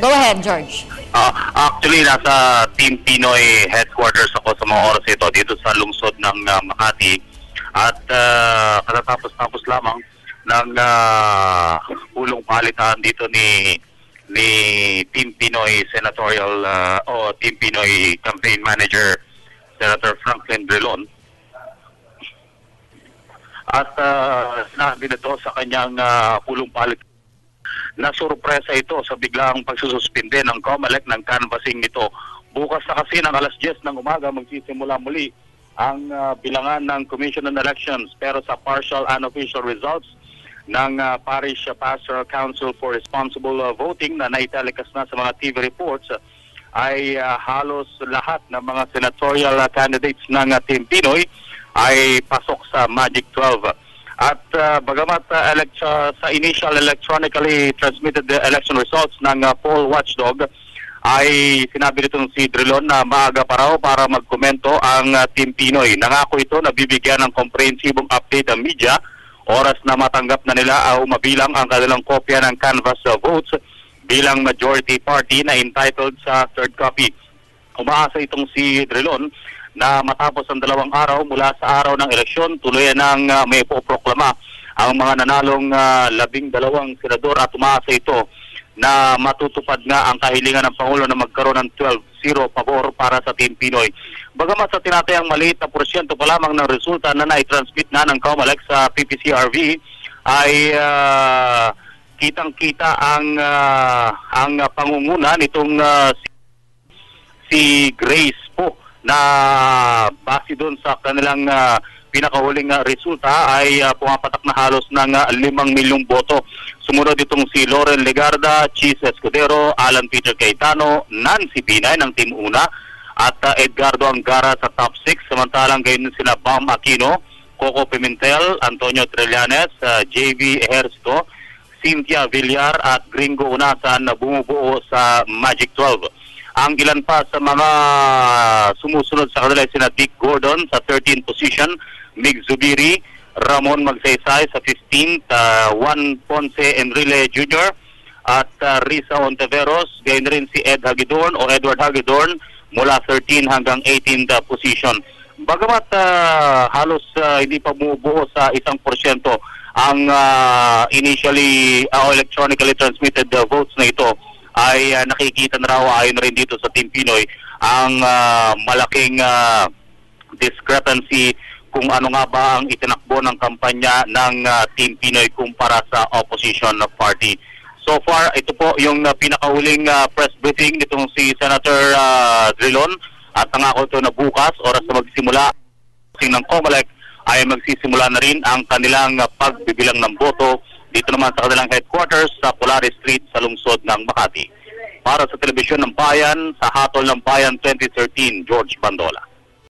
Go ahead, George. Actually, nasa Team Pinoy headquarters ako sa mga oras ito dito sa lungsod ng Makati. At katatapos-tapos lamang ng pulong palitan dito ni Team Pinoy Senatorial o Team Pinoy Campaign Manager Senator Franklin Drilon. At sinabi nito sa kanyang pulong palitan na sorpresa ito sa biglang pagsususpinde ng COMELEC ng canvassing nito. Bukas na kasi ng alas 10 ng umaga magsisimula muli ang bilangan ng Commission on Elections, pero sa partial unofficial results ng Parish Pastoral Council for Responsible Voting na naitelecast na sa mga TV reports ay halos lahat ng mga senatorial candidates ng Team Pinoy ay pasok sa Magic 12. At bagamat sa initial electronically transmitted election results ng poll watchdog, ay sinabi nitong si Drilon na maaga pa raw para magkomento ang Team Pinoy. Nangako ito na bibigyan ng komprehensibong update ang media oras na matanggap na nila o mabilang ang kanilang kopya ng canvass votes bilang majority party na entitled sa third copy. Umaasa itong si Drilon na matapos ang 2 araw mula sa araw ng eleksyon, tuluyan ng may poproklama ang mga nanalong 12 senador at umaasa ito na matutupad nga ang kahilingan ng Pangulo na magkaroon ng 12-0 pabor para sa Team Pinoy. Bagamat sa tinatayang maliit na porsyento pa lamang ng resulta na nai-transmit na ng COMELEC sa PPCRV, ay kitang-kita ang pangunguna nitong si Grace po, na base doon sa kanilang pinakahuling resulta ay pumapatak na halos ng 5 milyong boto. Sumunod itong si Lauren Legarda, Chis Escudero, Alan Peter Cayetano, Nancy Binay ng Team Una at Edgardo Angara sa top 6. Samantalang gayon sila Bam Aquino, Coco Pimentel, Antonio Trillanes, JV Ejercito, Cynthia Villar at Gringo Unasan na bumubuo sa Magic 12. Ang ilan pa sa mga sumusunod sa kanila sina Dick Gordon sa 13th position, Mig Zubiri, Ramon Magsaysay sa 15th, Juan Ponce Enrile Jr. at Risa Ontiveros, gayon rin si Edward Hagedorn mula 13 hanggang 18th position. Bagamat halos hindi pa bumubuo sa 1% ang initially electronically transmitted votes na ito, ay nakikita na raw ayon rin dito sa Team Pinoy ang malaking discrepancy kung ano nga ba ang itinakbo ng kampanya ng Team Pinoy kumpara sa opposition party. So far, ito po yung pinakahuling press briefing nitong si Senator Drilon, at nangako ito na bukas, oras na magsisimula ng COMELEC, ay magsisimula na rin ang kanilang pagbibilang ng boto dito naman sa kanilang headquarters sa Polaris Street sa lungsod ng Makati. Para sa Telebisyon ng Bayan, sa Hatol ng Bayan 2013, George Bandola.